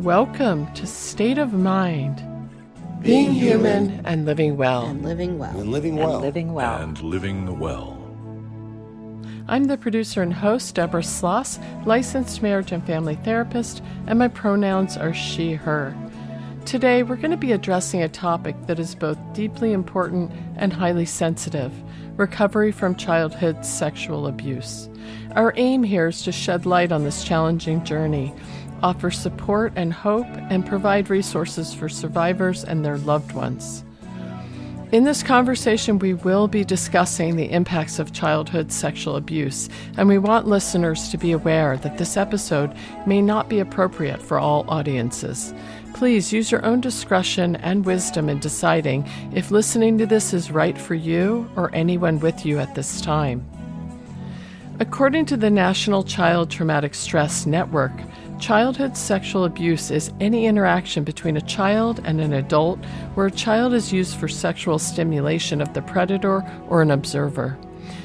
Welcome to State of Mind. Being human and living well. And living well. And living well. And living well. And living well. I'm the producer and host, Deborah Sloss, licensed marriage and family therapist, and my pronouns are she, her. Today, we're going to be addressing a topic that is both deeply important and highly sensitive: recovery from childhood sexual abuse. Our aim here is to shed light on this challenging journey, offer support and hope, and provide resources for survivors and their loved ones. In this conversation, we will be discussing the impacts of childhood sexual abuse, and we want listeners to be aware that this episode may not be appropriate for all audiences. Please use your own discretion and wisdom in deciding if listening to this is right for you or anyone with you at this time. According to the National Child Traumatic Stress Network, childhood sexual abuse is any interaction between a child and an adult where a child is used for sexual stimulation of the predator or an observer.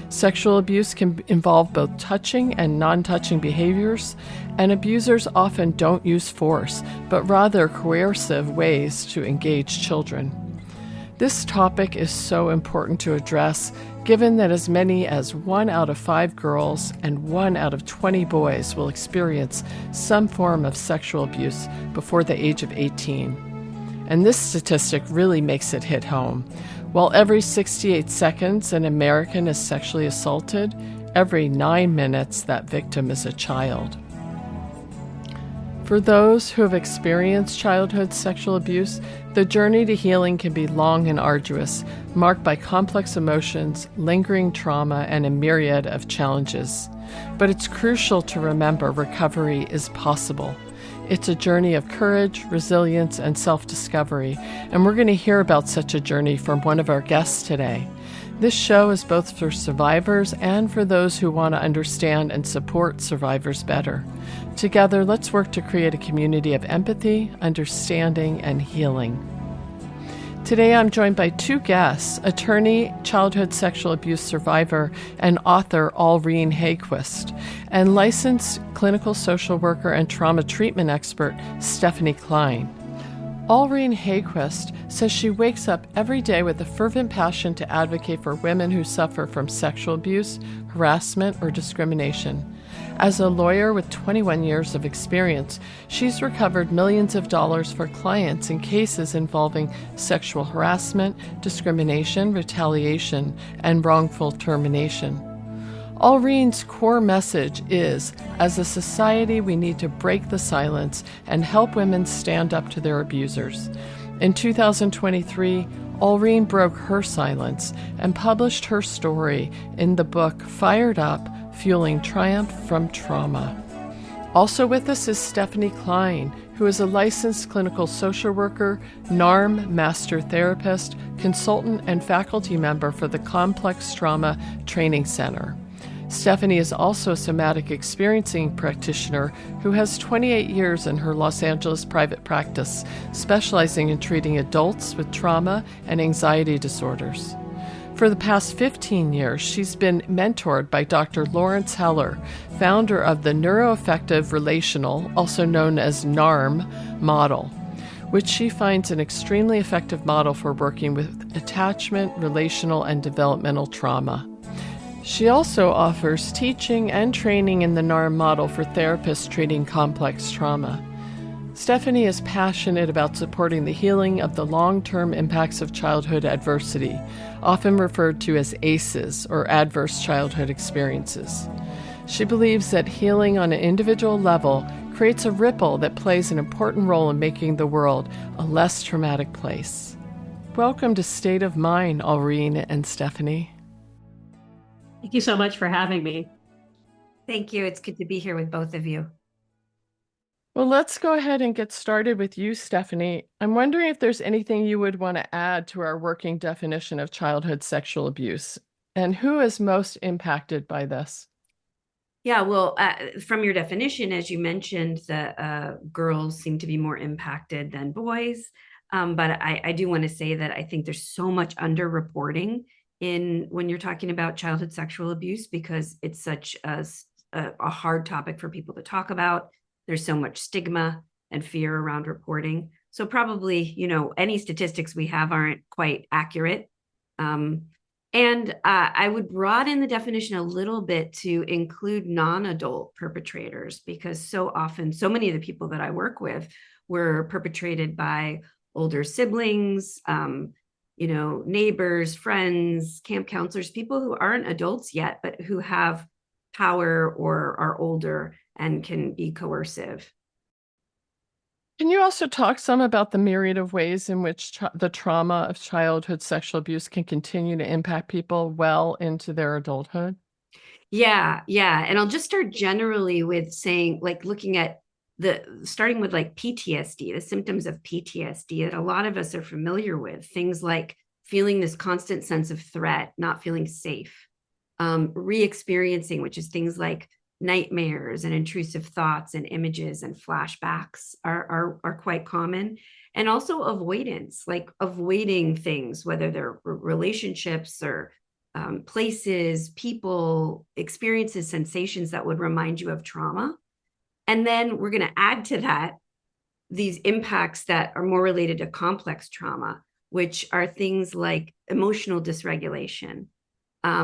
Sexual abuse can involve both touching and non-touching behaviors, and abusers often don't use force, but rather coercive ways to engage children. This topic is so important to address, given that as many as 1 out of 5 girls and 1 out of 20 boys will experience some form of sexual abuse before the age of 18. And this statistic really makes it hit home. While every 68 seconds an American is sexually assaulted, every 9 minutes that victim is a child. For those who have experienced childhood sexual abuse, the journey to healing can be long and arduous, marked by complex emotions, lingering trauma, and a myriad of challenges. But it's crucial to remember recovery is possible. It's a journey of courage, resilience, and self-discovery, and we're going to hear about such a journey from one of our guests today. This show is both for survivors and for those who want to understand and support survivors better. Together, let's work to create a community of empathy, understanding, and healing. Today, I'm joined by 2 guests: attorney, childhood sexual abuse survivor, and author Allreen Hayquist, and licensed clinical social worker and trauma treatment expert Stephanie Klein. Allreen Hayquist says she wakes up every day with a fervent passion to advocate for women who suffer from sexual abuse, harassment, or discrimination. As a lawyer with 21 years of experience, she's recovered millions of dollars for clients in cases involving sexual harassment, discrimination, retaliation, and wrongful termination. Allreen's core message is, as a society, we need to break the silence and help women stand up to their abusers. In 2023, Allreen broke her silence and published her story in the book Fired Up: Fueling Triumph from Trauma. Also with us is Stephanie Klein, who is a licensed clinical social worker, NARM master therapist, consultant, and faculty member for the Complex Trauma Training Center. Stephanie is also a somatic experiencing practitioner who has 28 years in her Los Angeles private practice, specializing in treating adults with trauma and anxiety disorders. For the past 15 years, she's been mentored by Dr. Lawrence Heller, founder of the Neuroaffective Relational, also known as NARM, model, which she finds an extremely effective model for working with attachment, relational, and developmental trauma. She also offers teaching and training in the NARM model for therapists treating complex trauma. Stephanie is passionate about supporting the healing of the long-term impacts of childhood adversity, often referred to as ACEs, or Adverse Childhood Experiences. She believes that healing on an individual level creates a ripple that plays an important role in making the world a less traumatic place. Welcome to State of Mind, Allreen and Stephanie. Thank you so much for having me. Thank you. It's good to be here with both of you. Well, let's go ahead and get started with you, Stephanie. I'm wondering if there's anything you would want to add to our working definition of childhood sexual abuse, and who is most impacted by this? Yeah, well, from your definition, as you mentioned, that girls seem to be more impacted than boys. But I do want to say that I think there's so much underreporting when you're talking about childhood sexual abuse, because it's such a hard topic for people to talk about. There's so much stigma. and fear around reporting. So probably, any statistics we have aren't quite accurate. And I would broaden the definition a little bit to include non-adult perpetrators, because so often, so many of the people that I work with were perpetrated by older siblings, neighbors, friends, camp counselors, people who aren't adults yet, but who have power or are older and can be coercive. Can you also talk some about the myriad of ways in which the trauma of childhood sexual abuse can continue to impact people well into their adulthood? Yeah. And I'll just start generally with saying, like, looking at starting with like PTSD, the symptoms of PTSD that a lot of us are familiar with, things like feeling this constant sense of threat, not feeling safe, re-experiencing, which is things like nightmares and intrusive thoughts and images and flashbacks are quite common. And also avoidance, like avoiding things, whether they're relationships or places, people, experiences, sensations that would remind you of trauma. And then we're going to add to that these impacts that are more related to complex trauma, which are things like emotional dysregulation,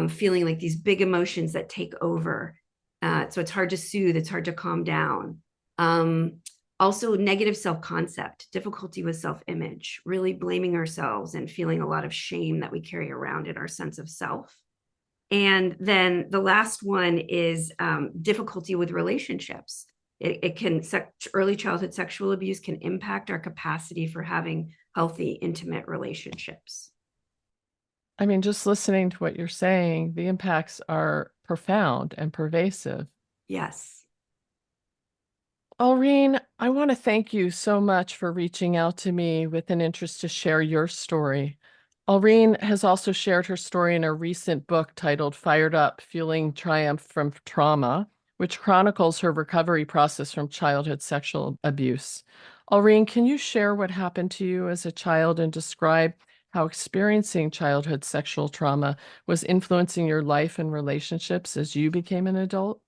feeling like these big emotions that take over. So it's hard to soothe, it's hard to calm down. Also, negative self-concept, difficulty with self-image, really blaming ourselves and feeling a lot of shame that we carry around in our sense of self. And then the last one is difficulty with relationships. Early childhood sexual abuse can impact our capacity for having healthy, intimate relationships. I mean, just listening to what you're saying, the impacts are profound and pervasive. Yes. Alreen, I want to thank you so much for reaching out to me with an interest to share your story. Alreen has also shared her story in a recent book titled Fired Up, Fueling Triumph from Trauma, which chronicles her recovery process from childhood sexual abuse. Alreen, can you share what happened to you as a child and describe how experiencing childhood sexual trauma was influencing your life and relationships as you became an adult?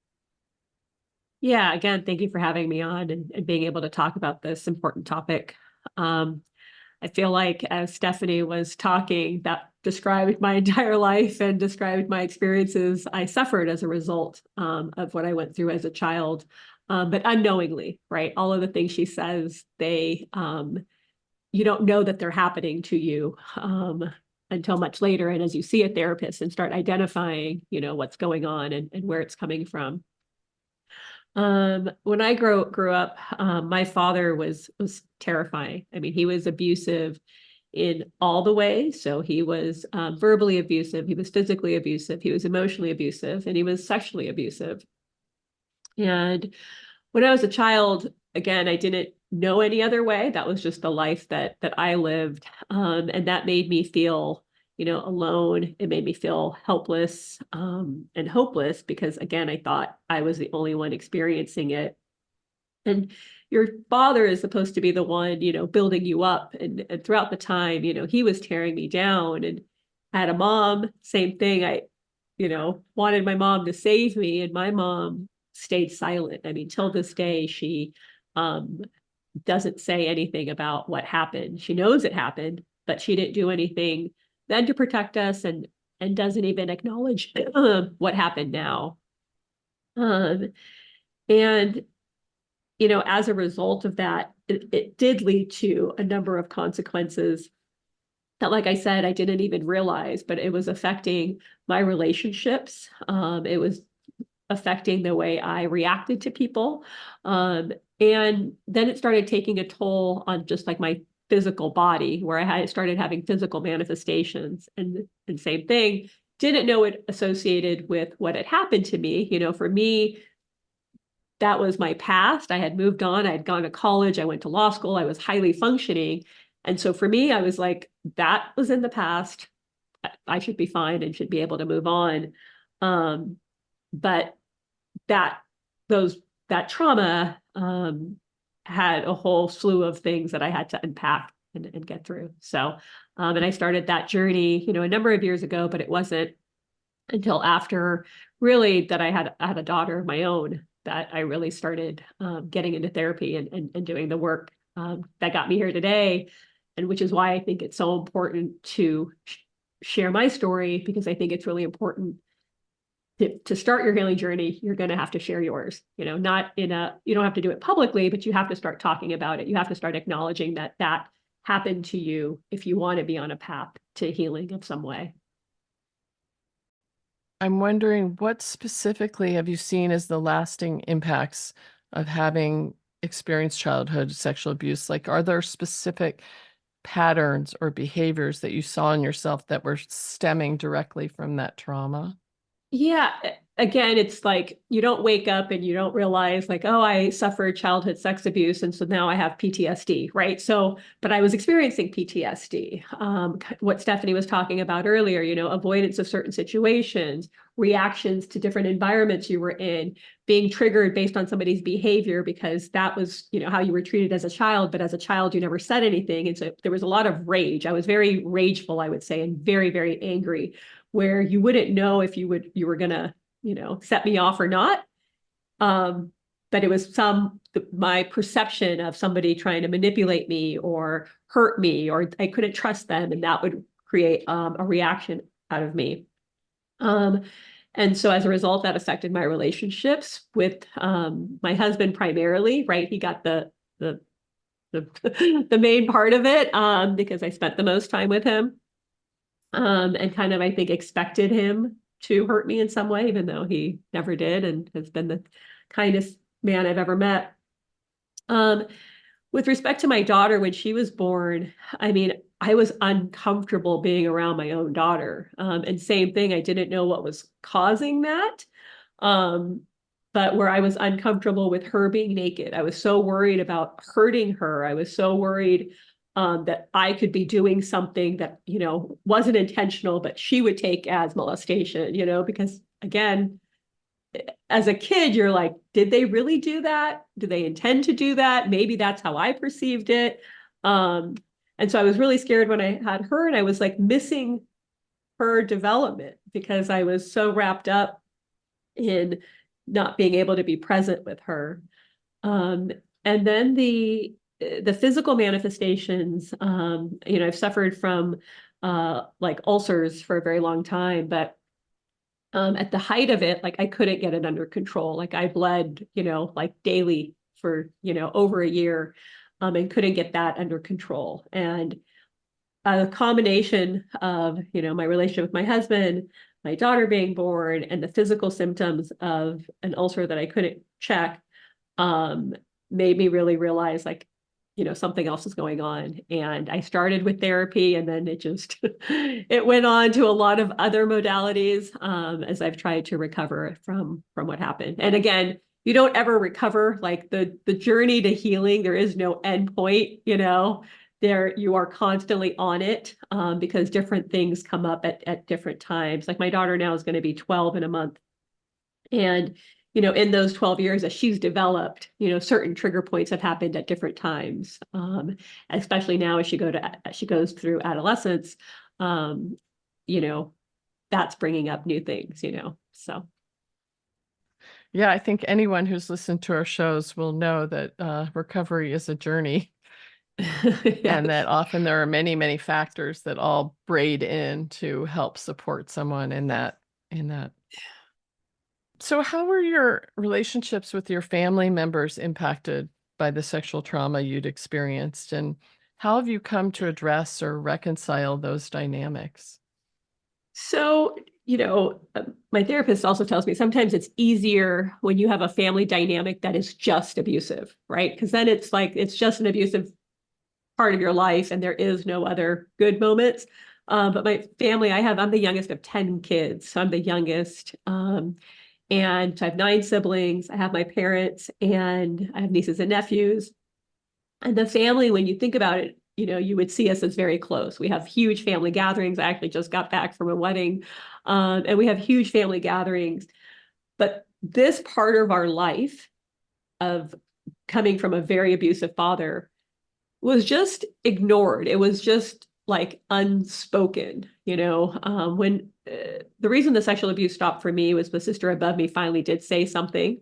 Yeah, again, thank you for having me on and being able to talk about this important topic. I feel like as Stephanie was talking, that described my entire life and described my experiences I suffered as a result of what I went through as a child, but unknowingly, right? All of the things she says, you don't know that they're happening to you until much later. And as you see a therapist and start identifying, what's going on and where it's coming from. When I grew up, my father was terrifying. I mean, he was abusive in all the ways. So he was verbally abusive, he was physically abusive, he was emotionally abusive, and he was sexually abusive. And when I was a child, again, I didn't know any other way. That was just the life that I lived. And that made me feel alone. It made me feel helpless and hopeless because, again, I thought I was the only one experiencing it. And your father is supposed to be the one, building you up. And throughout the time, he was tearing me down. And I had a mom, same thing. I, wanted my mom to save me, and my mom stayed silent. I mean, till this day, she doesn't say anything about what happened. She knows it happened, but she didn't do anything then to protect us, and doesn't even acknowledge what happened now. And as a result of that, it did lead to a number of consequences that, like I said, I didn't even realize, but it was affecting my relationships. It was affecting the way I reacted to people. And then it started taking a toll on just like my physical body, where I started having physical manifestations. And same thing, didn't know it associated with what had happened to me. For me, that was my past. I had moved on. I had gone to college. I went to law school. I was highly functioning. And so for me, I was like, that was in the past. I should be fine and should be able to move on. But that trauma had a whole slew of things that I had to unpack and get through. So, and I started that journey, a number of years ago, but it wasn't until after really that I had a daughter of my own that I really started getting into therapy and doing the work that got me here today. And which is why I think it's so important to share my story, because I think it's really important to start your healing journey. You're going to have to share yours, not you don't have to do it publicly, but you have to start talking about it. You have to start acknowledging that happened to you if you want to be on a path to healing of some way. I'm wondering, what specifically have you seen as the lasting impacts of having experienced childhood sexual abuse? Like, are there specific patterns or behaviors that you saw in yourself that were stemming directly from that trauma? Yeah. Again, it's like you don't wake up and you don't realize like, oh, I suffered childhood sex abuse, and so now I have PTSD, right? So, but I was experiencing PTSD. What Stephanie was talking about earlier, avoidance of certain situations, reactions to different environments you were in, being triggered based on somebody's behavior because that was, how you were treated as a child, but as a child, you never said anything. And so there was a lot of rage. I was very rageful, I would say, and very, very angry, where you wouldn't know if you were gonna, set me off or not. But it was my perception of somebody trying to manipulate me or hurt me, or I couldn't trust them, and that would create a reaction out of me. And so as a result, that affected my relationships with my husband primarily, right? He got the the main part of it because I spent the most time with him. And kind of, I think, expected him to hurt me in some way, even though he never did, and has been the kindest man I've ever met. With respect to my daughter, when she was born, I mean, I was uncomfortable being around my own daughter. And same thing, I didn't know what was causing that. But where I was uncomfortable with her being naked, I was so worried about hurting her. I was so worried that I could be doing something that, wasn't intentional, but she would take as molestation, because again, as a kid, you're like, did they really do that? Do they intend to do that? Maybe that's how I perceived it. And so I was really scared when I had her, and I was like missing her development because I was so wrapped up in not being able to be present with her. And then the physical manifestations, I've suffered from like ulcers for a very long time, but at the height of it, like I couldn't get it under control. Like I bled, like daily for, over a year, and couldn't get that under control. And a combination of, my relationship with my husband, my daughter being born, and the physical symptoms of an ulcer that I couldn't check, made me really realize like, something else is going on. And I started with therapy, and then it just, it went on to a lot of other modalities as I've tried to recover from what happened. And again, you don't ever recover, like the journey to healing, there is no end point, there you are constantly on it because different things come up at different times. Like my daughter now is going to be 12 in a month. And in those 12 years as she's developed, certain trigger points have happened at different times, especially now as she goes through adolescence, that's bringing up new things, so. Yeah, I think anyone who's listened to our shows will know that recovery is a journey. Yes. And that often there are many, many factors that all braid in to help support someone in that. So how were your relationships with your family members impacted by the sexual trauma you'd experienced? And how have you come to address or reconcile those dynamics? So, my therapist also tells me sometimes it's easier when you have a family dynamic that is just abusive, right? Because then it's like, it's just an abusive part of your life and there is no other good moments. But my family, I'm the youngest of 10 kids. So I'm the youngest. And so I have 9 siblings. I have my parents and I have nieces and nephews. And the family, when you think about it, you would see us as very close. We have huge family gatherings. I actually just got back from a wedding, and we have huge family gatherings. But this part of our life of coming from a very abusive father was just ignored. It was just like unspoken, when the reason the sexual abuse stopped for me was the sister above me finally did say something.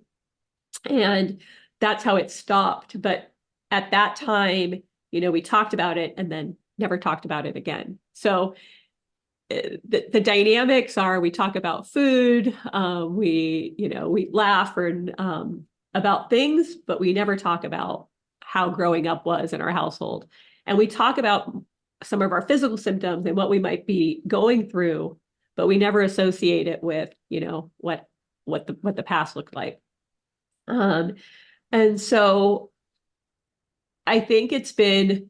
And that's how it stopped. But at that time, we talked about it and then never talked about it again. So the dynamics are, we talk about food, we laugh about things, but we never talk about how growing up was in our household. And we talk about some of our physical symptoms and what we might be going through, but we never associate it with, what the past looked like. And so I think it's been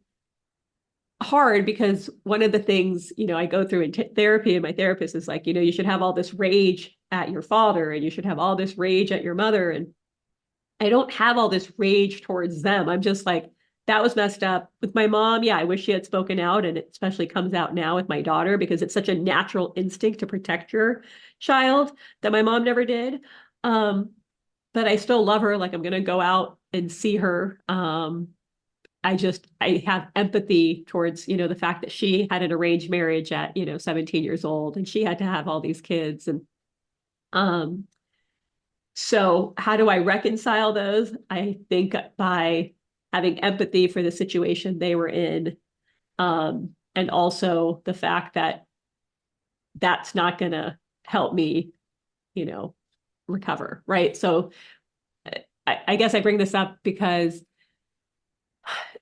hard because one of the things, I go through in therapy, and my therapist is like, you should have all this rage at your father and you should have all this rage at your mother. And I don't have all this rage towards them. I'm just like, that was messed up. With my mom, yeah, I wish she had spoken out, and it especially comes out now with my daughter because it's such a natural instinct to protect your child that my mom never did. But I still love her. Like, I'm going to go out and see her. I have empathy towards, the fact that she had an arranged marriage at, 17 years old, and she had to have all these kids. And so how do I reconcile those? I think by having empathy for the situation they were in, and also the fact that that's not going to help me, recover, right? So I guess I bring this up because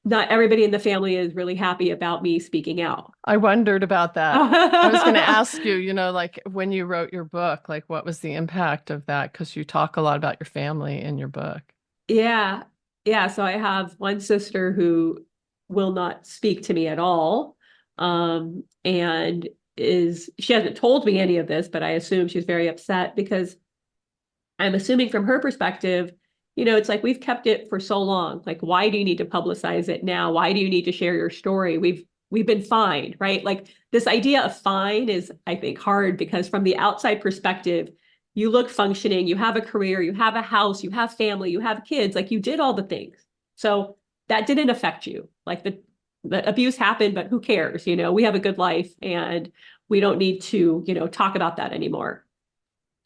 not everybody in the family is really happy about me speaking out. I wondered about that. I was going to ask you, like when you wrote your book, like what was the impact of that? Because you talk a lot about your family in your book. Yeah. Yeah. So I have one sister who will not speak to me at all. And she hasn't told me any of this, but I assume she's very upset because I'm assuming from her perspective, it's like, we've kept it for so long. Like, why do you need to publicize it now? Why do you need to share your story? We've been fine, right? Like, this idea of fine is, I think, hard because from the outside perspective, you look functioning, you have a career, you have a house, you have family, you have kids, like you did all the things. So that didn't affect you. Like the abuse happened, but who cares? We have a good life and we don't need to, talk about that anymore.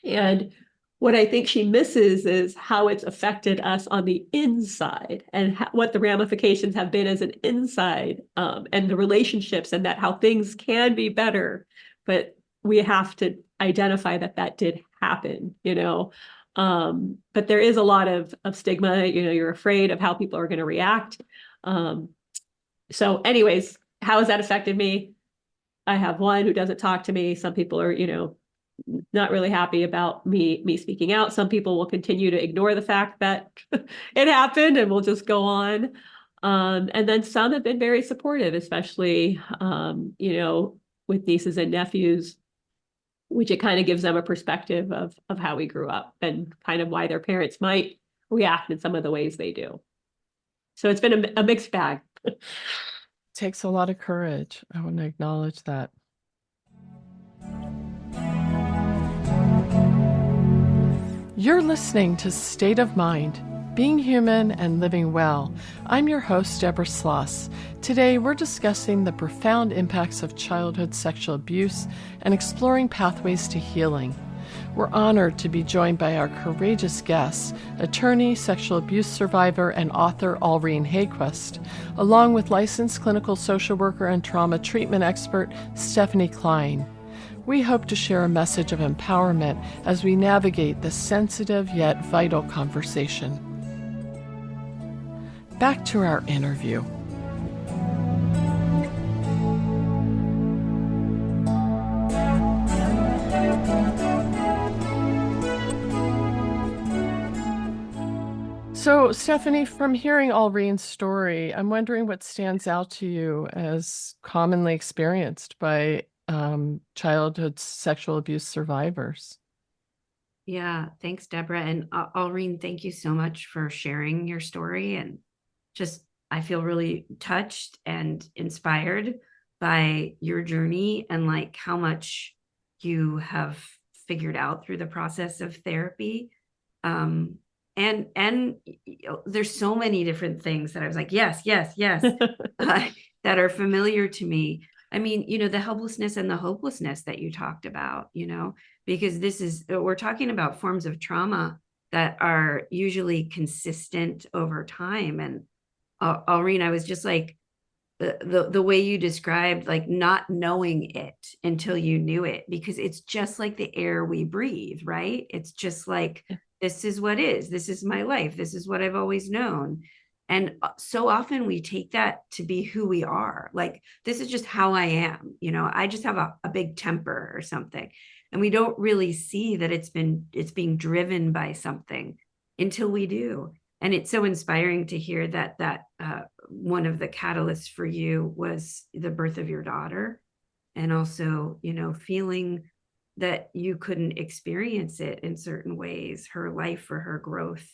And what I think she misses is how it's affected us on the inside and what the ramifications have been as an inside, and the relationships, and that how things can be better. But we have to identify that did happen, but there is a lot of stigma, you're afraid of how people are going to react. So anyways, how has that affected me? I have one who doesn't talk to me. Some people are, not really happy about me speaking out. Some people will continue to ignore the fact that it happened and will just go on. And then some have been very supportive, especially, with nieces and nephews, which it kind of gives them a perspective of how we grew up and kind of why their parents might react in some of the ways they do. So it's been a mixed bag. It takes a lot of courage. I want to acknowledge that. You're listening to State of Mind, Being Human and Living Well. I'm your host, Deborah Sloss. Today, we're discussing the profound impacts of childhood sexual abuse and exploring pathways to healing. We're honored to be joined by our courageous guests, attorney, sexual abuse survivor, and author Allreen Hayquist, along with licensed clinical social worker and trauma treatment expert Stephanie Klein. We hope to share a message of empowerment as we navigate this sensitive yet vital conversation. Back to our interview. So, Stephanie, from hearing Allreen's story, I'm wondering what stands out to you as commonly experienced by childhood sexual abuse survivors. Yeah, thanks, Deborah. And Allreen, thank you so much for sharing your story. And just, I feel really touched and inspired by your journey and like how much you have figured out through the process of therapy. And there's so many different things that I was like, yes, that are familiar to me. I mean, the helplessness and the hopelessness that you talked about, because we're talking about forms of trauma that are usually consistent over time. And Alreen, I was just like, the way you described, like not knowing it until you knew it, because it's just like the air we breathe, right? It's just like, this is what is, this is my life, this is what I've always known. And so often we take that to be who we are. Like, this is just how I am. You know, I just have a big temper or something. And we don't really see that it's being driven by something until we do. And it's so inspiring to hear that one of the catalysts for you was the birth of your daughter. And also, you know, feeling that you couldn't experience it in certain ways, her life or her growth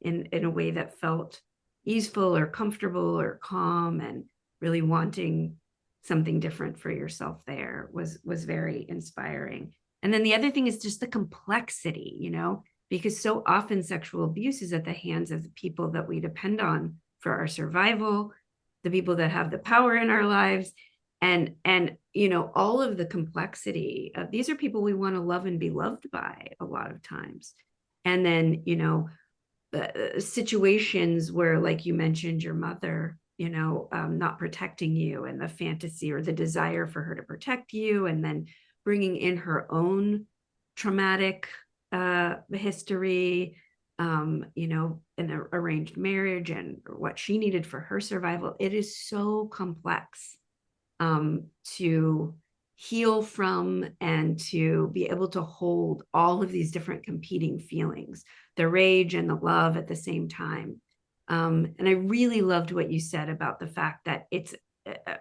in a way that felt easeful or comfortable or calm, and really wanting something different for yourself there was very inspiring. And then the other thing is just the complexity, you know, because so often sexual abuse is at the hands of the people that we depend on for our survival, the people that have the power in our lives. And you know, all of the complexity of these are people we want to love and be loved by a lot of times. And then, you know, situations where, like you mentioned, your mother, you know, not protecting you, and the fantasy or the desire for her to protect you, and then bringing in her own traumatic history, you know, an arranged marriage and what she needed for her survival. It is so complex to heal from, and to be able to hold all of these different competing feelings, the rage and the love at the same time. And I really loved what you said about the fact that it's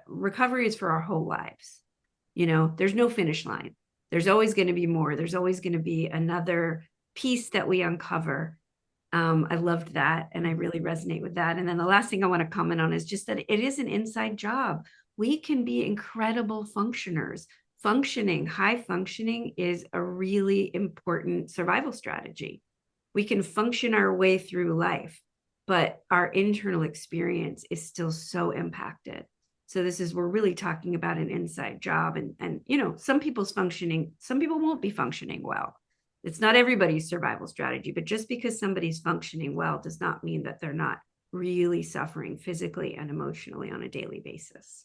recovery is for our whole lives. You know, there's no finish line. There's always going to be more. There's always going to be another piece that we uncover. I loved that. And I really resonate with that. And then the last thing I want to comment on is just that it is an inside job. We can be incredible functioners. High functioning is a really important survival strategy. We can function our way through life, but our internal experience is still so impacted. So we're really talking about an inside job, and you know, some people won't be functioning well. It's not everybody's survival strategy, but just because somebody's functioning well does not mean that they're not really suffering physically and emotionally on a daily basis.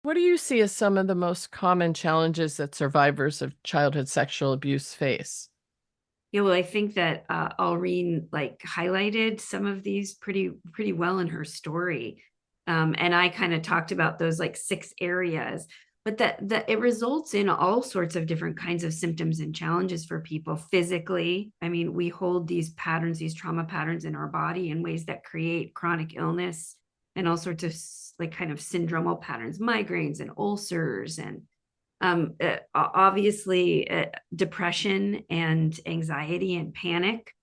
What do you see as some of the most common challenges that survivors of childhood sexual abuse face? Yeah, well, I think that Alreen like highlighted some of these pretty well in her story. And I kind of talked about those like 6 areas, but that it results in all sorts of different kinds of symptoms and challenges for people physically. I mean, we hold these patterns, these trauma patterns in our body in ways that create chronic illness and all sorts of like kind of syndromal patterns, migraines and ulcers, and obviously depression and anxiety and panic.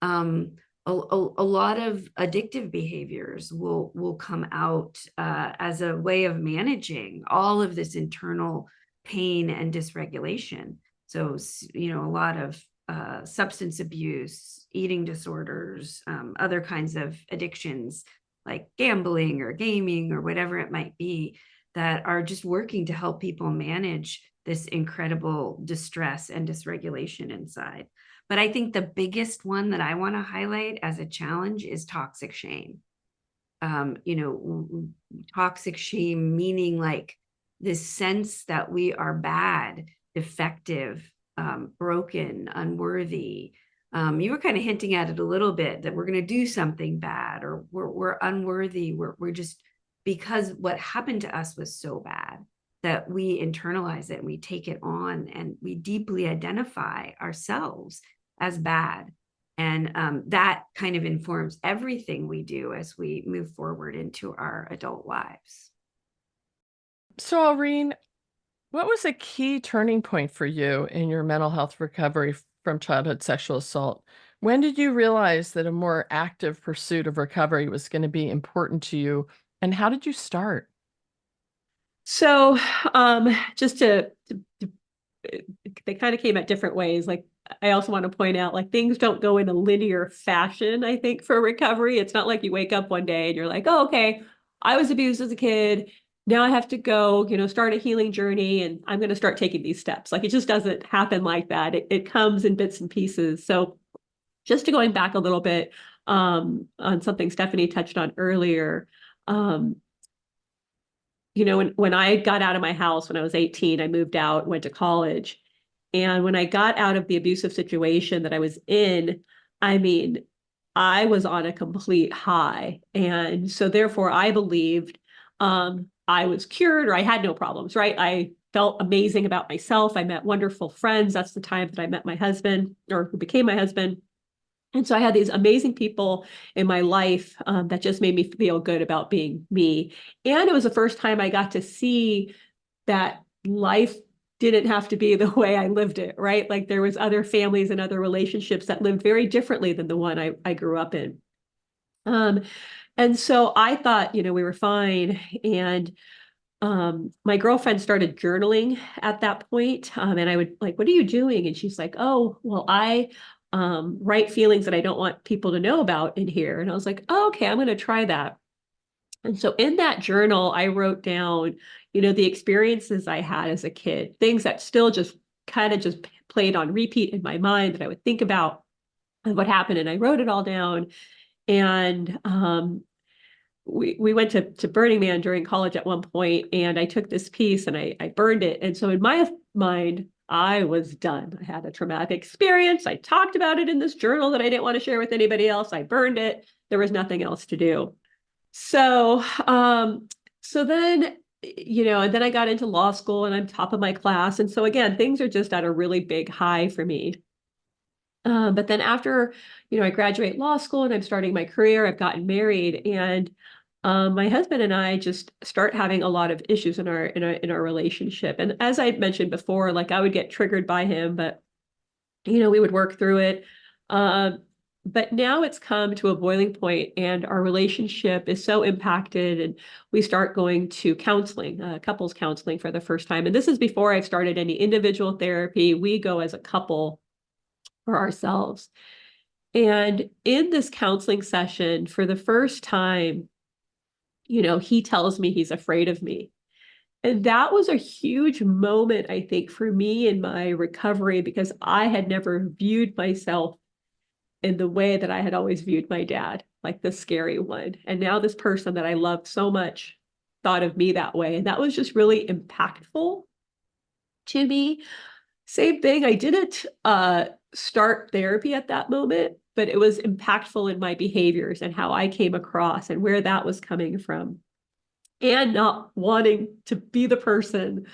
A lot of addictive behaviors will come out as a way of managing all of this internal pain and dysregulation. So, you know, a lot of substance abuse, eating disorders, other kinds of addictions like gambling or gaming or whatever it might be, that are just working to help people manage this incredible distress and dysregulation inside. But I think the biggest one that I want to highlight as a challenge is toxic shame. You know, toxic shame meaning like this sense that we are bad, defective, broken, unworthy. You were kind of hinting at it a little bit, that we're going to do something bad, or we're unworthy. We're just, because what happened to us was so bad that we internalize it and we take it on, and we deeply identify ourselves as bad. And that kind of informs everything we do as we move forward into our adult lives. So, Alreen, what was a key turning point for you in your mental health recovery from childhood sexual assault? When did you realize that a more active pursuit of recovery was going to be important to you, and how did you start? So just they kind of came at different ways. Like, I also want to point out, like, things don't go in a linear fashion, I think, for recovery. It's not like you wake up one day and you're like, oh, okay, I was abused as a kid. Now I have to go, you know, start a healing journey, and I'm going to start taking these steps. Like, it just doesn't happen like that. It comes in bits and pieces. So just to going back a little bit on something Stephanie touched on earlier, when I got out of my house when I was 18, I moved out, went to college. And when I got out of the abusive situation that I was in, I mean, I was on a complete high. And so therefore I believed I was cured, or I had no problems, right? I felt amazing about myself. I met wonderful friends. That's the time that I met my husband, or who became my husband. And so I had these amazing people in my life that just made me feel good about being me. And it was the first time I got to see that life didn't have to be the way I lived it, right? Like there was other families and other relationships that lived very differently than the one I grew up in. And so I thought, we were fine. And my girlfriend started journaling at that point. And I would like, what are you doing? And she's like, oh, well, I write feelings that I don't want people to know about in here. And I was like, oh, okay, I'm going to try that. And so in that journal, I wrote down, the experiences I had as a kid, things that still just kind of just played on repeat in my mind that I would think about and what happened. And I wrote it all down. And we went to Burning Man during college at one point, and I took this piece and I burned it. And so in my mind, I was done. I had a traumatic experience. I talked about it in this journal that I didn't want to share with anybody else. I burned it. There was nothing else to do. So, so then, and then I got into law school and I'm top of my class. And so again, things are just at a really big high for me. But then after, I graduate law school and I'm starting my career, I've gotten married, and my husband and I just start having a lot of issues in our relationship. And as I mentioned before, like I would get triggered by him, but we would work through it. But now it's come to a boiling point, and our relationship is so impacted, and we start going to counseling, couples counseling for the first time. And this is before I've started any individual therapy. We go as a couple for ourselves. And in this counseling session, for the first time, he tells me he's afraid of me. And that was a huge moment, I think, for me in my recovery, because I had never viewed myself in the way that I had always viewed my dad, like the scary one. And now this person that I loved so much thought of me that way. And that was just really impactful to me. Same thing. I didn't start therapy at that moment, but it was impactful in my behaviors and how I came across and where that was coming from, and not wanting to be the person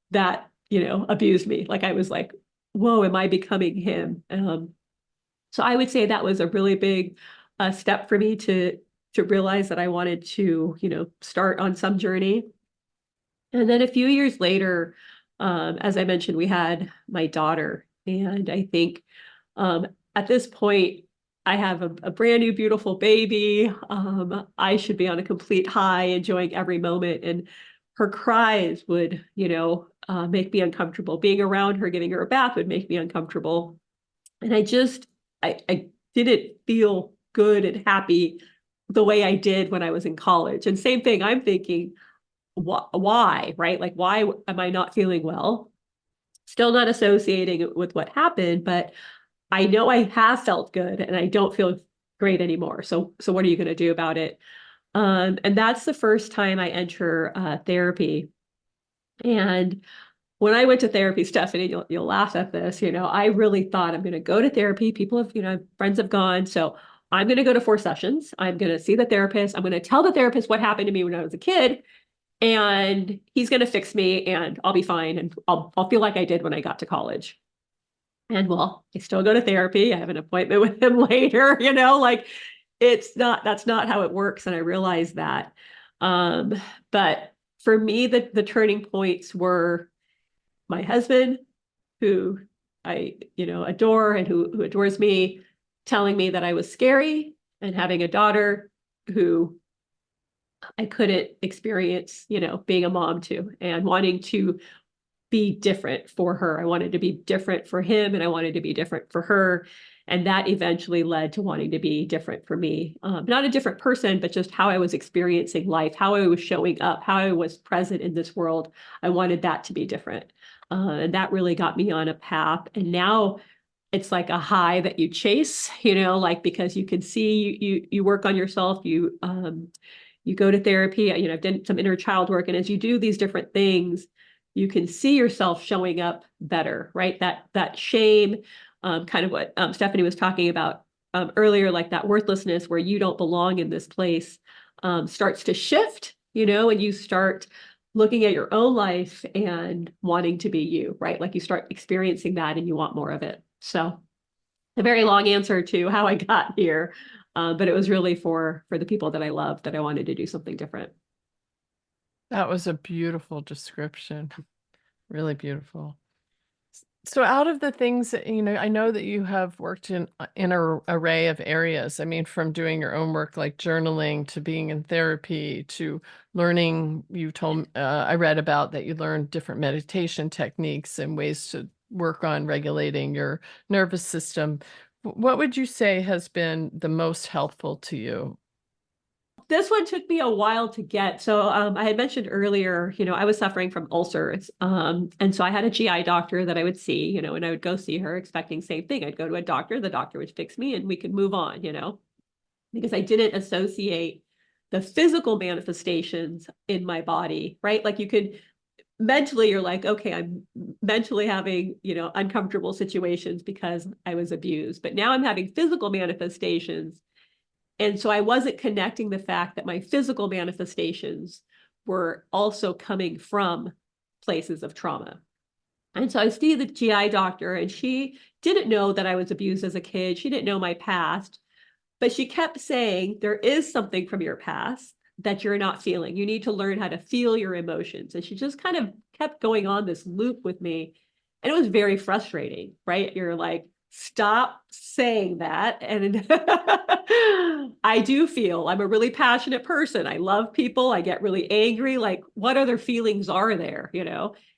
that, abused me. Like I was like, whoa, am I becoming him? So I would say that was a really big step for me to realize that I wanted to, start on some journey. And then a few years later, as I mentioned, we had my daughter. And I think at this point, I have a brand new, beautiful baby. I should be on a complete high, enjoying every moment. And her cries would, make me uncomfortable. Being around her, giving her a bath would make me uncomfortable. And I didn't feel good and happy the way I did when I was in college. And same thing, I'm thinking, why, right? Like, why am I not feeling well? Still not associating it with what happened, but I know I have felt good and I don't feel great anymore. So what are you going to do about it? And that's the first time I enter therapy. And when I went to therapy, Stephanie, you'll laugh at this, I really thought I'm going to go to therapy. People have, friends have gone. So I'm going to go to 4 sessions. I'm going to see the therapist. I'm going to tell the therapist what happened to me when I was a kid, and he's going to fix me and I'll be fine. And I'll feel like I did when I got to college. And well, I still go to therapy. I have an appointment with him later, like that's not how it works. And I realized that. But for me, the turning points were my husband, who I, adore and who adores me, telling me that I was scary, and having a daughter who I couldn't experience, being a mom to, and wanting to be different for her. I wanted to be different for him, and I wanted to be different for her. And that eventually led to wanting to be different for me. Not a different person, but just how I was experiencing life, how I was showing up, how I was present in this world. I wanted that to be different. And that really got me on a path. And now, it's like a high that you chase, like, because you can see you work on yourself, you go to therapy, I've done some inner child work. And as you do these different things, you can see yourself showing up better, right? That shame, kind of what Stephanie was talking about earlier, like that worthlessness where you don't belong in this place, starts to shift, and you start looking at your own life and wanting to be you, right? Like you start experiencing that and you want more of it. So a very long answer to how I got here. But it was really for the people that I love that I wanted to do something different. That was a beautiful description. Really beautiful. So out of the things that, I know that you have worked in an array of areas. I mean, from doing your own work like journaling to being in therapy to learning, I read about that you learned different meditation techniques and ways to work on regulating your nervous system. What would you say has been the most helpful to you? This one took me a while to get. So I had mentioned earlier, I was suffering from ulcers. And so I had a GI doctor that I would see, and I would go see her expecting same thing. I'd go to a doctor, the doctor would fix me and we could move on, because I didn't associate the physical manifestations in my body, right? Like you could mentally, you're like, okay, I'm mentally having, uncomfortable situations because I was abused, but now I'm having physical manifestations. And so I wasn't connecting the fact that my physical manifestations were also coming from places of trauma. And so I see the GI doctor, and she didn't know that I was abused as a kid. She didn't know my past, but she kept saying, there is something from your past that you're not feeling. You need to learn how to feel your emotions. And she just kind of kept going on this loop with me. And it was very frustrating, right? You're like, stop saying that. And I do feel I'm a really passionate person. I love people. I get really angry. Like, what other feelings are there,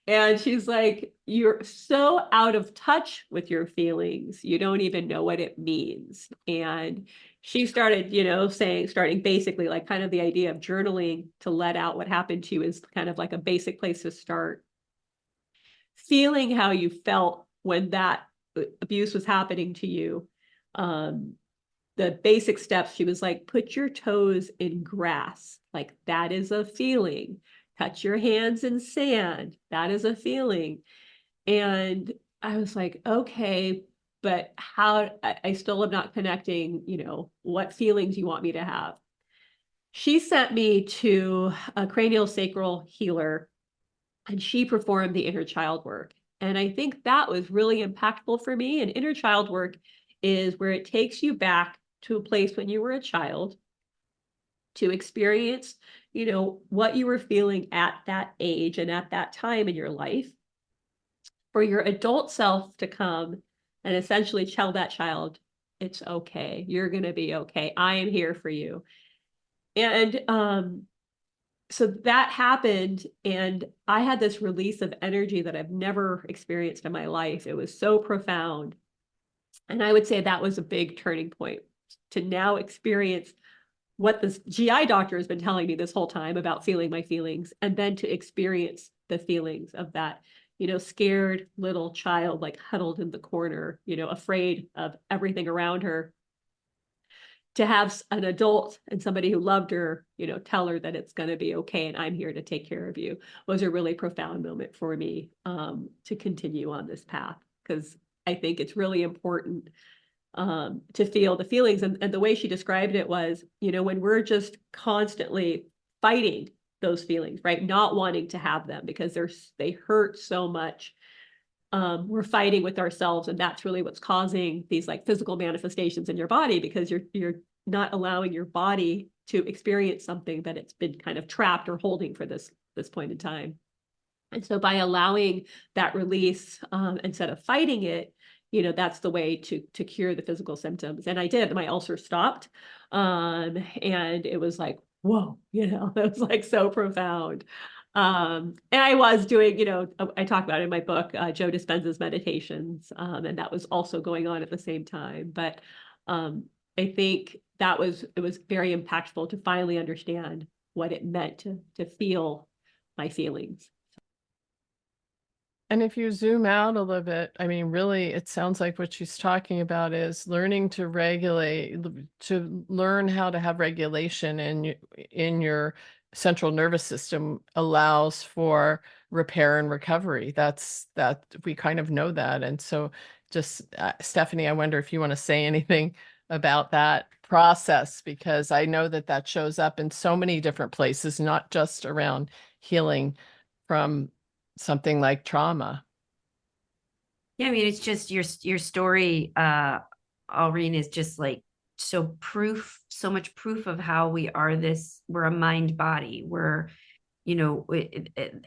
And she's like, you're so out of touch with your feelings. You don't even know what it means. And she started, starting basically like kind of the idea of journaling to let out what happened to you is kind of like a basic place to start. Feeling how you felt when that abuse was happening to you. The basic steps, she was like, put your toes in grass. Like that is a feeling. Touch your hands in sand. That is a feeling. And I was like, okay, but how, I still am not connecting, what feelings you want me to have. She sent me to a cranial sacral healer, and she performed the inner child work. And I think that was really impactful for me. And inner child work is where it takes you back to a place when you were a child to experience, what you were feeling at that age and at that time in your life, for your adult self to come and essentially tell that child, it's okay. You're going to be okay. I am here for you. And so that happened, and I had this release of energy that I've never experienced in my life. It was so profound. And I would say that was a big turning point to now experience what this GI doctor has been telling me this whole time about feeling my feelings, and then to experience the feelings of that, scared little child, like huddled in the corner, afraid of everything around her, to have an adult and somebody who loved her, tell her that it's going to be okay and I'm here to take care of you, was a really profound moment for me, to continue on this path, because I think it's really important to feel the feelings. And the way she described it was, when we're just constantly fighting those feelings, right? Not wanting to have them because they hurt so much. We're fighting with ourselves, and that's really what's causing these like physical manifestations in your body, because you're not allowing your body to experience something that it's been kind of trapped or holding for this point in time. And so by allowing that release, instead of fighting it, that's the way to cure the physical symptoms. And I did. My ulcer stopped, and it was like, whoa, it was like so profound. And I was doing, I talk about it in my book, Joe Dispenza's meditations, and that was also going on at the same time. But I think it was very impactful to finally understand what it meant to feel my feelings. And if you zoom out a little bit, I mean, really, it sounds like what she's talking about is learning to regulate, to learn how to have regulation in your central nervous system allows for repair and recovery. That we kind of know that. And so just, Stephanie, I wonder if you want to say anything about that process, because I know that that shows up in so many different places, not just around healing from something like trauma. Yeah, I mean, it's just your story, Alreen, is just like so much proof of how we're a mind body. We're,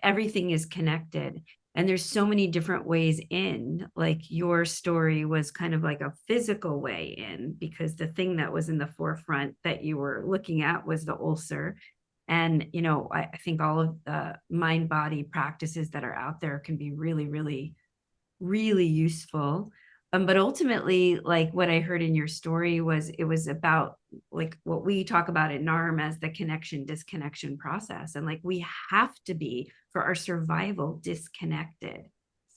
everything is connected. And there's so many different ways in. Like your story was kind of like a physical way in, because the thing that was in the forefront that you were looking at was the ulcer. And, I think all of the mind body practices that are out there can be really, really, really useful. But ultimately, like what I heard in your story it was about like what we talk about in NARM as the connection disconnection process. And like we have to be, for our survival, disconnected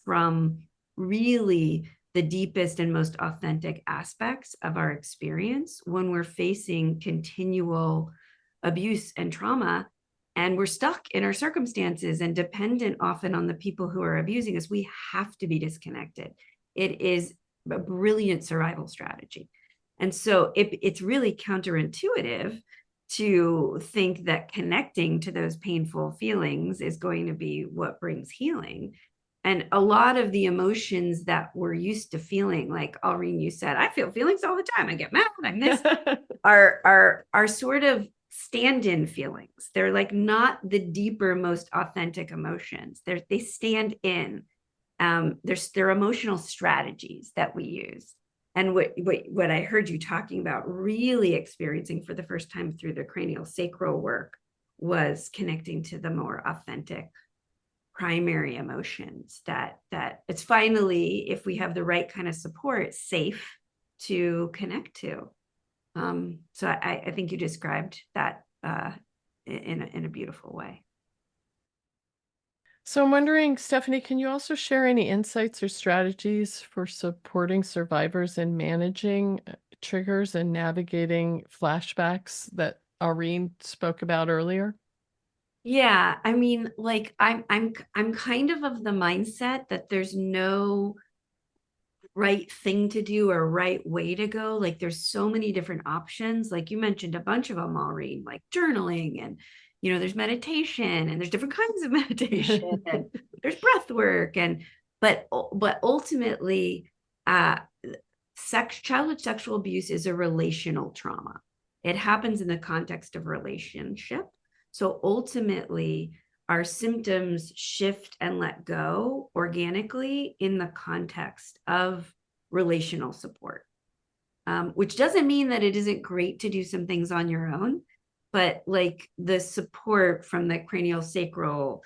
from really the deepest and most authentic aspects of our experience when we're facing continual abuse and trauma, and we're stuck in our circumstances and dependent often on the people who are abusing us. We have to be disconnected. It is a brilliant survival strategy. And so it's really counterintuitive to think that connecting to those painful feelings is going to be what brings healing. And a lot of the emotions that we're used to feeling, like Alreen, you said, I feel feelings all the time. I get mad, I'm this, are sort of stand-in feelings. They're like not the deeper, most authentic emotions. They stand in. They're emotional strategies that we use. And what I heard you talking about, really experiencing for the first time through the cranial sacral work, was connecting to the more authentic primary emotions that it's finally, if we have the right kind of support, safe to connect to. So I think you described that in a beautiful way. So I'm wondering, Stephanie, can you also share any insights or strategies for supporting survivors in managing triggers and navigating flashbacks that Alreen spoke about earlier? Yeah, I mean, like I'm kind of the mindset that there's no right thing to do or right way to go. Like there's so many different options. Like you mentioned a bunch of them, Alreen, like journaling, and there's meditation, and there's different kinds of meditation, and there's breath work, but ultimately, childhood sexual abuse is a relational trauma. It happens in the context of relationship. So ultimately, our symptoms shift and let go organically in the context of relational support, which doesn't mean that it isn't great to do some things on your own, but like the support from the cranial sacral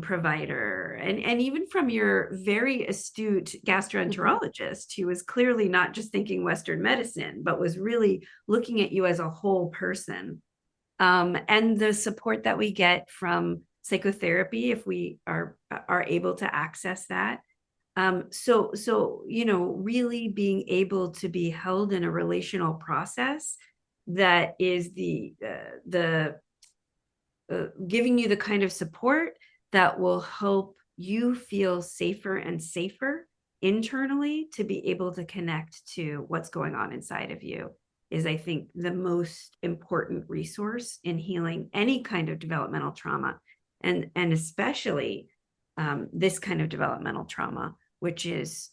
provider, and even from your very astute gastroenterologist, who was clearly not just thinking Western medicine, but was really looking at you as a whole person. And the support that we get from psychotherapy, if we are able to access that. So really being able to be held in a relational process that is giving you the kind of support that will help you feel safer and safer internally to be able to connect to what's going on inside of you is, I think, the most important resource in healing any kind of developmental trauma, and especially this kind of developmental trauma, which is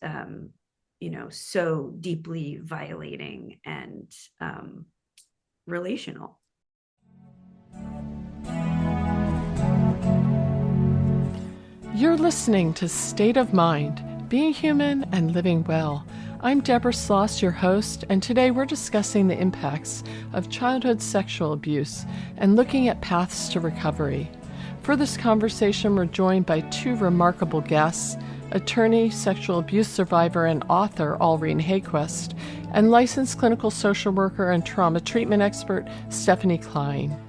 so deeply violating and relational. You're listening to State of Mind, Being Human and Living Well. I'm Deborah Sloss, your host, and today we're discussing the impacts of childhood sexual abuse and looking at paths to recovery. For this conversation, we're joined by two remarkable guests, attorney, sexual abuse survivor, and author Alreen Hayquest, and licensed clinical social worker and trauma treatment expert Stephanie Klein.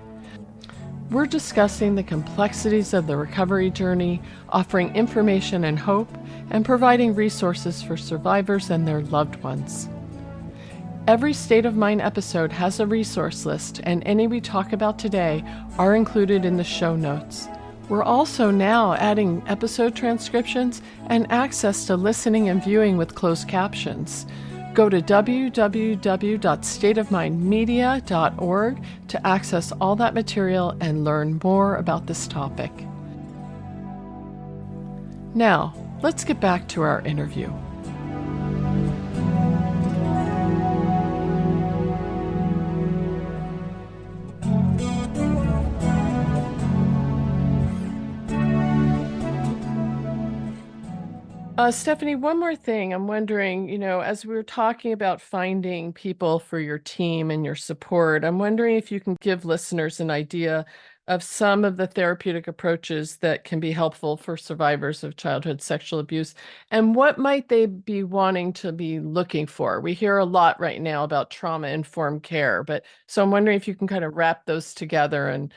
We're discussing the complexities of the recovery journey, offering information and hope, and providing resources for survivors and their loved ones. Every State of Mind episode has a resource list, and any we talk about today are included in the show notes. We're also now adding episode transcriptions and access to listening and viewing with closed captions. Go to www.stateofmindmedia.org to access all that material and learn more about this topic. Now, let's get back to our interview. Stephanie, one more thing. I'm wondering, as we were talking about finding people for your team and your support, I'm wondering if you can give listeners an idea of some of the therapeutic approaches that can be helpful for survivors of childhood sexual abuse, and what might they be wanting to be looking for? We hear a lot right now about trauma-informed care, so I'm wondering if you can kind of wrap those together and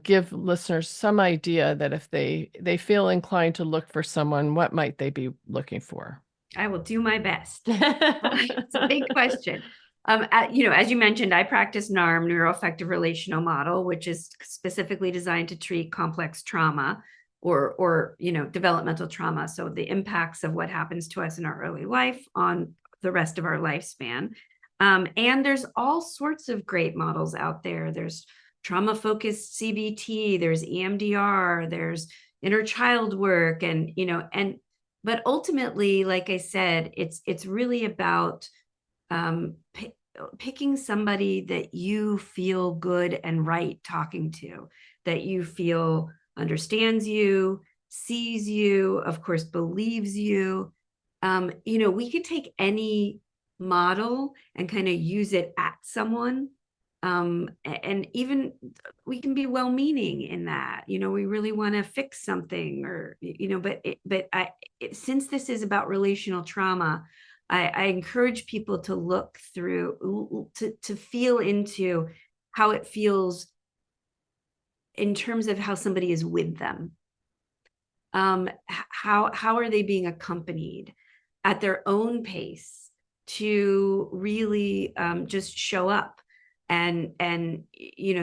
give listeners some idea that if they feel inclined to look for someone, what might they be looking for? I will do my best. It's a big question. As you mentioned, I practice NARM, neuroaffective relational model, which is specifically designed to treat complex trauma or developmental trauma. So the impacts of what happens to us in our early life on the rest of our lifespan. And there's all sorts of great models out there. There's trauma-focused CBT, there's EMDR, there's inner child work, but ultimately, like I said, it's really about picking somebody that you feel good and right talking to, that you feel understands you, sees you, of course, believes you. We could take any model and kind of use it at someone. And even we can be well-meaning in that, we really want to fix something since this is about relational trauma, I encourage people to look through, to feel into how it feels in terms of how somebody is with them. How are they being accompanied at their own pace to really just show up?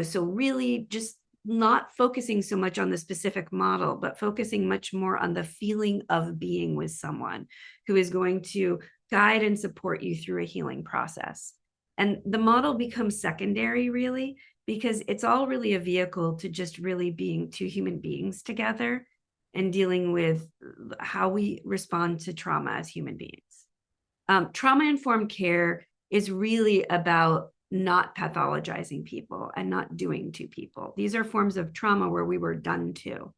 So really just not focusing so much on the specific model, but focusing much more on the feeling of being with someone who is going to guide and support you through a healing process. And the model becomes secondary, really, because it's all really a vehicle to just really being two human beings together and dealing with how we respond to trauma as human beings. Trauma-informed care is really about not pathologizing people and not doing to people. These are forms of trauma where we were done to.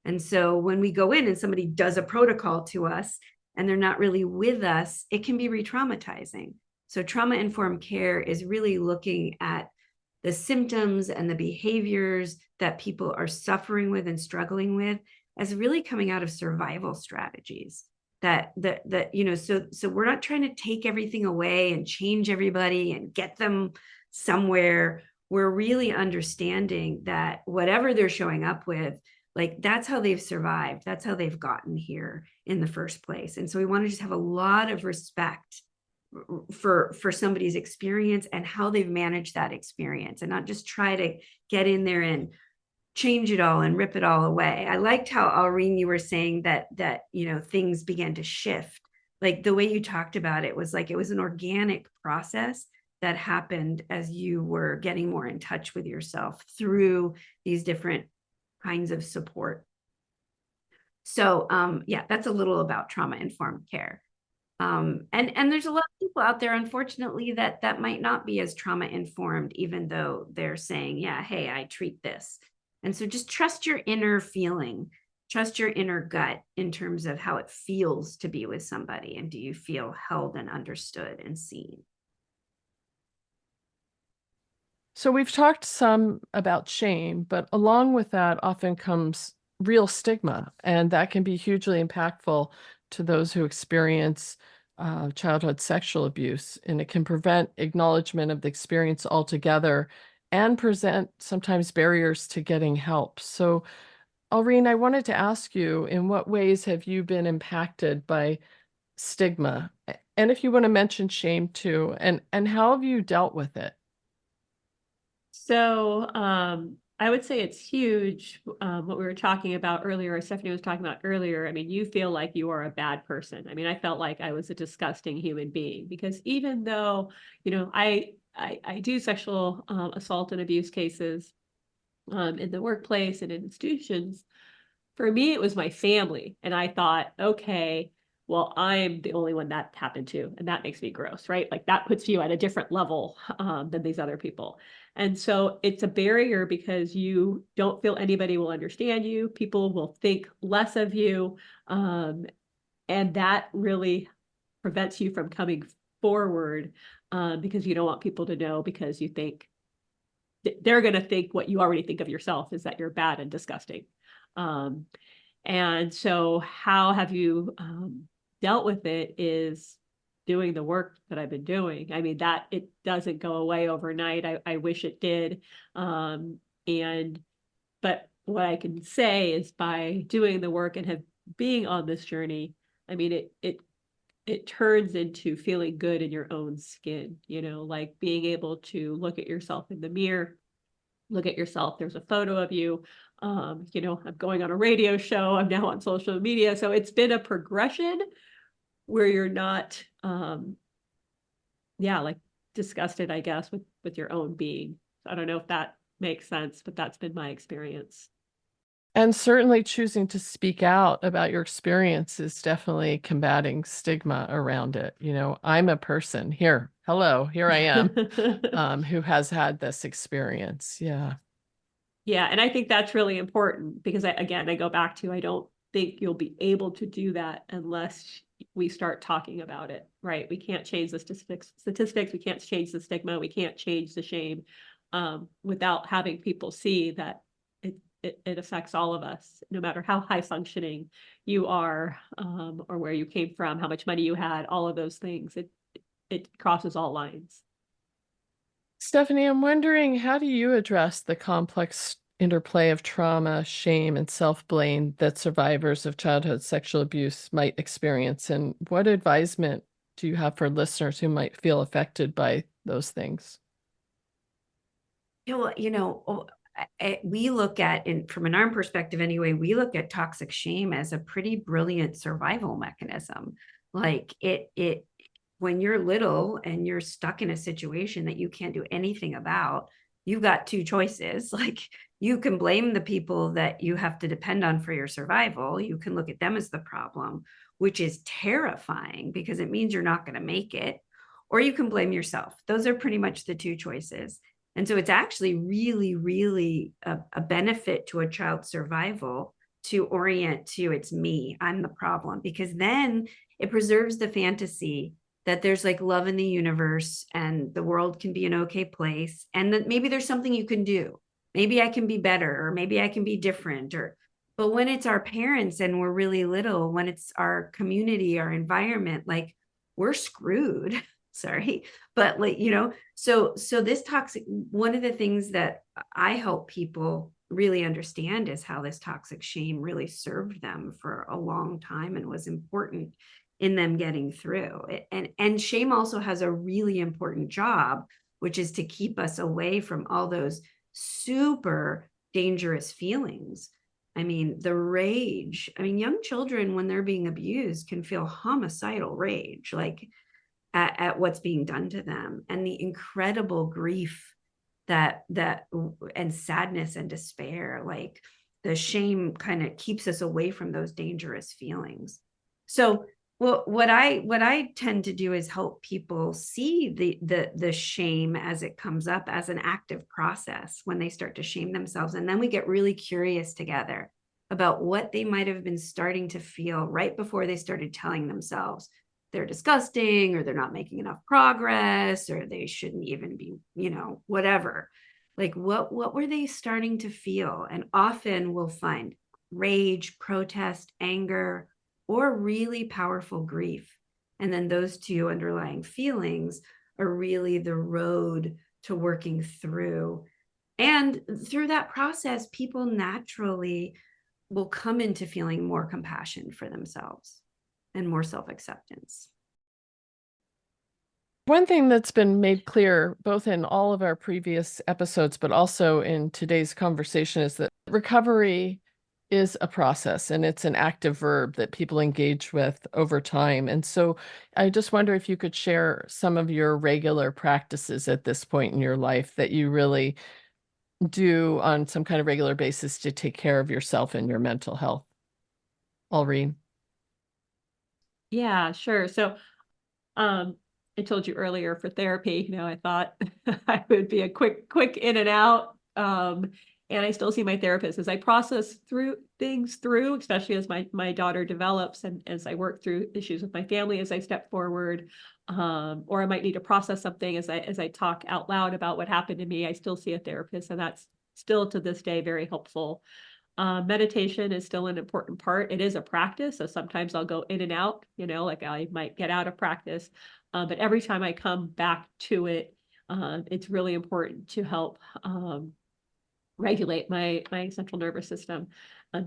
And so when we go in and somebody does a protocol to us and they're not really with us, it can be re-traumatizing. So trauma-informed care is really looking at the symptoms and the behaviors that people are suffering with and struggling with as really coming out of survival strategies. So we're not trying to take everything away and change everybody and get them somewhere. We're really understanding that whatever they're showing up with, like that's how they've survived. That's how they've gotten here in the first place. And so we want to just have a lot of respect for somebody's experience and how they've managed that experience, and not just try to get in there and change it all and rip it all away. I liked how, Aureen, you were saying that things began to shift. Like the way you talked about it was like it was an organic process that happened as you were getting more in touch with yourself through these different kinds of support. So that's a little about trauma-informed care. And there's a lot of people out there, unfortunately, that might not be as trauma-informed, even though they're saying, yeah, hey, I treat this. And so just trust your inner feeling, trust your inner gut in terms of how it feels to be with somebody. And do you feel held and understood and seen? So we've talked some about shame, but along with that often comes real stigma, and that can be hugely impactful to those who experience childhood sexual abuse, and it can prevent acknowledgement of the experience altogether and present sometimes barriers to getting help. So, Alreen, I wanted to ask you, in what ways have you been impacted by stigma? And if you want to mention shame too, and how have you dealt with it? So I would say it's huge. What we were talking about earlier, or Stephanie was talking about earlier. I mean, you feel like you are a bad person. I mean, I felt like I was a disgusting human being because even though, I do sexual assault and abuse cases in the workplace and in institutions, for me, it was my family. And I thought, okay, well, I'm the only one that happened to, and that makes me gross, right? Like that puts you at a different level than these other people. And so it's a barrier because you don't feel anybody will understand you. People will think less of you. And that really prevents you from coming forward because you don't want people to know because you think they're going to think what you already think of yourself is that you're bad and disgusting. Um, and so how have you dealt with it is doing the work that I've been doing. I mean, that it doesn't go away overnight. I wish it did. And but what I can say is by doing the work and being on this journey, I mean, it turns into feeling good in your own skin, like being able to look at yourself in the mirror, look at yourself. There's a photo of you. I'm going on a radio show. I'm now on social media. So it's been a progression where you're not, like disgusted, I guess, with your own being. So I don't know if that makes sense, but that's been my experience. And certainly choosing to speak out about your experience is definitely combating stigma around it. I'm a person here. Hello, here I am, who has had this experience. Yeah. Yeah, and I think that's really important because I go back to, I don't think you'll be able to do that unless we start talking about it, right? We can't change the statistics, we can't change the stigma, we can't change the shame without having people see that it affects all of us, no matter how high functioning you are or where you came from, how much money you had, all of those things. It crosses all lines. Stephanie, I'm wondering, how do you address the complex interplay of trauma, shame, and self-blame that survivors of childhood sexual abuse might experience? And what advisement do you have for listeners who might feel affected by those things? We look at, from an arm perspective anyway, we look at toxic shame as a pretty brilliant survival mechanism. Like it when you're little and you're stuck in a situation that you can't do anything about, you've got two choices. Like you can blame the people that you have to depend on for your survival. You can look at them as the problem, which is terrifying because it means you're not going to make it, or you can blame yourself. Those are pretty much the two choices. And so it's actually really, really a benefit to a child's survival to orient to it's me, I'm the problem, because then it preserves the fantasy that there's like love in the universe and the world can be an okay place. And that maybe there's something you can do. Maybe I can be better, or maybe I can be different, but when it's our parents and we're really little, when it's our community, our environment, like we're screwed. Sorry, but so this toxic, one of the things that I help people really understand is how this toxic shame really served them for a long time and was important in them getting through it. And shame also has a really important job, which is to keep us away from all those super dangerous feelings. I mean, the rage. I mean, young children, when they're being abused, can feel homicidal rage, like at what's being done to them, and the incredible grief that and sadness and despair. Like the shame kind of keeps us away from those dangerous feelings. So what I tend to do is help people see the shame as it comes up as an active process when they start to shame themselves, and then we get really curious together about what they might have been starting to feel right before they started telling themselves they're disgusting, or they're not making enough progress, or they shouldn't even be, whatever. Like what were they starting to feel? And often we'll find rage, protest, anger, or really powerful grief. And then those two underlying feelings are really the road to working through And through that process, people naturally will come into feeling more compassion for themselves and more self-acceptance. One thing that's been made clear, both in all of our previous episodes, but also in today's conversation, is that recovery is a process and it's an active verb that people engage with over time. And so I just wonder if you could share some of your regular practices at this point in your life that you really do on some kind of regular basis to take care of yourself and your mental health. Alreen. Yeah, sure. So, I told you earlier for therapy, I thought I would be a quick in and out. And I still see my therapist as I process things, especially as my daughter develops and as I work through issues with my family as I step forward. Or I might need to process something as I talk out loud about what happened to me. I still see a therapist, and that's still to this day very helpful. Meditation is still an important part. It is a practice. So sometimes I'll go in and out, like I might get out of practice. But every time I come back to it, it's really important to help regulate my central nervous system.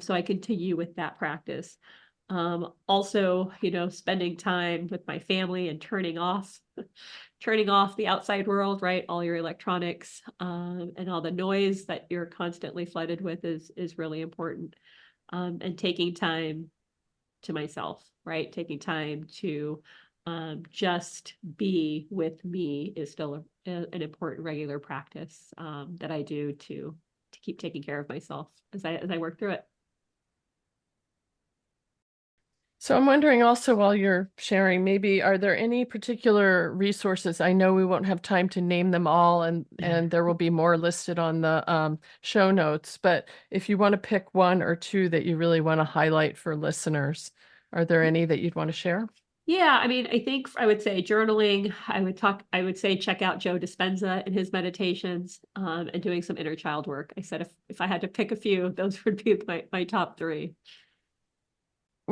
So I continue with that practice. Also, spending time with my family and turning off the outside world, right? All your electronics, and all the noise that you're constantly flooded with is really important. And taking time to myself, right? Taking time to just be with me is still an important regular practice that I do to keep taking care of myself as I work through it. So I'm wondering also, while you're sharing, maybe are there any particular resources? I know we won't have time to name them all, and there will be more listed on the show notes, but if you want to pick one or two that you really want to highlight for listeners, are there any that you'd want to share? Yeah, I mean, I think I would say journaling. I would say check out Joe Dispenza and his meditations, and doing some inner child work. I said if I had to pick a few, those would be my top three.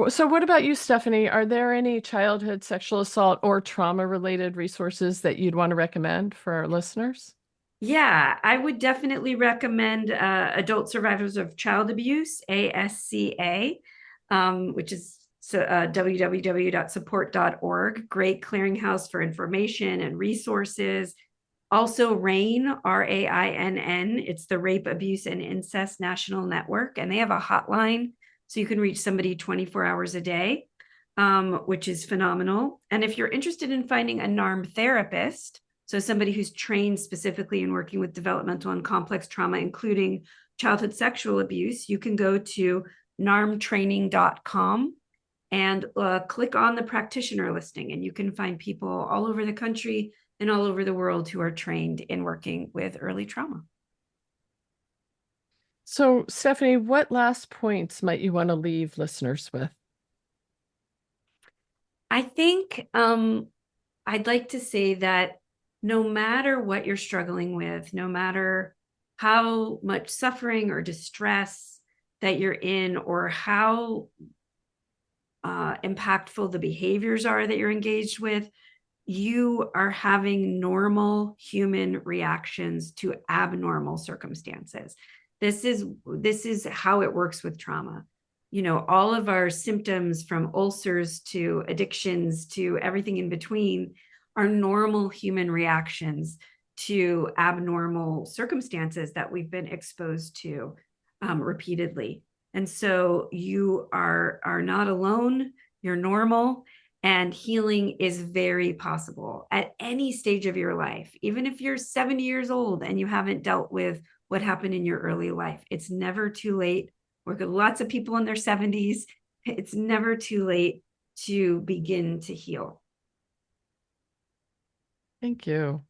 So what about you, Stephanie? Are there any childhood sexual assault or trauma-related resources that you'd want to recommend for our listeners? Yeah, I would definitely recommend Adult Survivors of Child Abuse, ASCA, which is www.support.org. Great clearinghouse for information and resources. Also, RAINN, RAINN. It's the Rape, Abuse, and Incest National Network, and they have a hotline, so you can reach somebody 24 hours a day, which is phenomenal. And if you're interested in finding a NARM therapist, so somebody who's trained specifically in working with developmental and complex trauma, including childhood sexual abuse, you can go to narmtraining.com and click on the practitioner listing, and you can find people all over the country and all over the world who are trained in working with early trauma. So, Stephanie, what last points might you want to leave listeners with? I think I'd like to say that no matter what you're struggling with, no matter how much suffering or distress that you're in, or how impactful the behaviors are that you're engaged with, you are having normal human reactions to abnormal circumstances. This is how it works with trauma. All of our symptoms, from ulcers to addictions to everything in between, are normal human reactions to abnormal circumstances that we've been exposed to repeatedly. And so you are not alone, you're normal, and healing is very possible at any stage of your life. Even if you're 70 years old and you haven't dealt with what happened in your early life, it's never too late. Work with lots of people in their 70s. It's never too late to begin to heal. Thank you.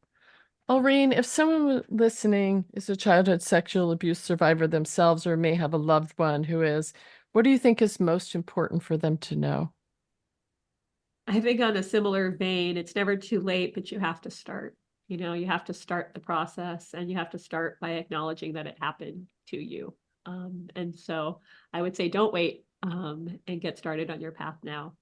Alreen, if someone listening is a childhood sexual abuse survivor themselves or may have a loved one who is, what do you think is most important for them to know? I think on a similar vein, it's never too late, but you have to start. You have to start the process, and you have to start by acknowledging that it happened to you. And so I would say don't wait, and get started on your path now.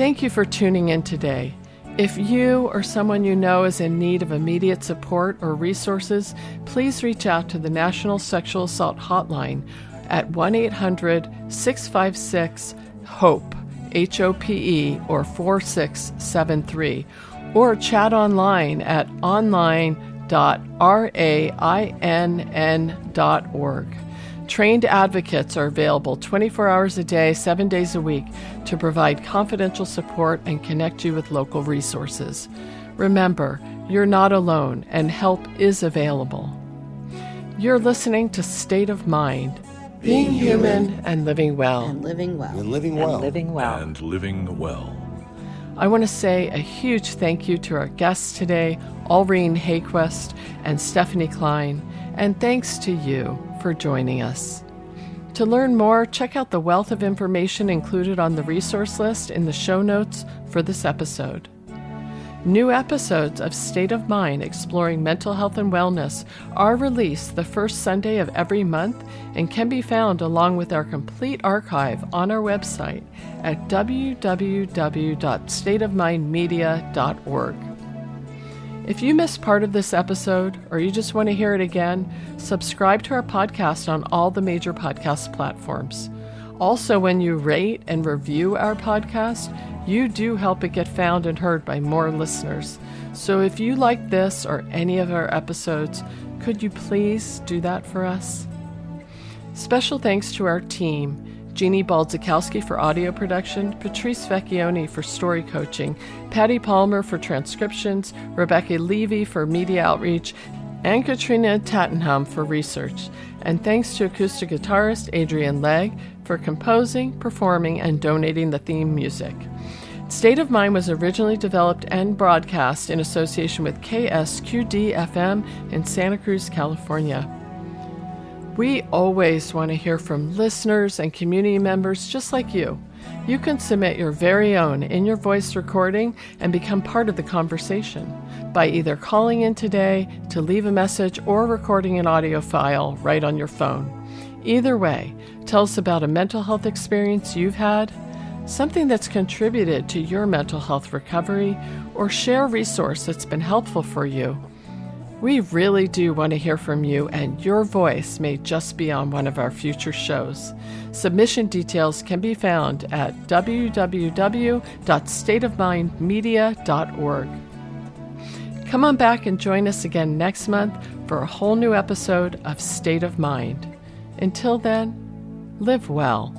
Thank you for tuning in today. If you or someone you know is in need of immediate support or resources, please reach out to the National Sexual Assault Hotline at 1-800-656-HOPE, HOPE, or 4673, or chat online at online.rainn.org. Trained advocates are available 24 hours a day, 7 days a week to provide confidential support and connect you with local resources. Remember, you're not alone and help is available. You're listening to State of Mind, being human and living well. And living well. And living well. And living well. And living well. I want to say a huge thank you to our guests today, Aureen Hayquest and Stephanie Klein, and thanks to you for joining us. To learn more, check out the wealth of information included on the resource list in the show notes for this episode. New episodes of State of Mind exploring mental health and wellness are released the first Sunday of every month and can be found along with our complete archive on our website at www.stateofmindmedia.org. If you missed part of this episode or you just want to hear it again, subscribe to our podcast on all the major podcast platforms. Also, when you rate and review our podcast, you do help it get found and heard by more listeners. So if you like this or any of our episodes, could you please do that for us? Special thanks to our team, Jeannie Baldzikowski for audio production, Patrice Vecchione for story coaching, Patty Palmer for transcriptions, Rebecca Levy for media outreach, and Katrina Tattenham for research. And thanks to acoustic guitarist Adrian Legg for composing, performing, and donating the theme music. State of Mind was originally developed and broadcast in association with KSQD-FM in Santa Cruz, California. We always want to hear from listeners and community members just like you. You can submit your very own in your voice recording and become part of the conversation by either calling in today to leave a message or recording an audio file right on your phone. Either way, tell us about a mental health experience you've had, something that's contributed to your mental health recovery, or share a resource that's been helpful for you. We really do want to hear from you, and your voice may just be on one of our future shows. Submission details can be found at www.stateofmindmedia.org. Come on back and join us again next month for a whole new episode of State of Mind. Until then, live well.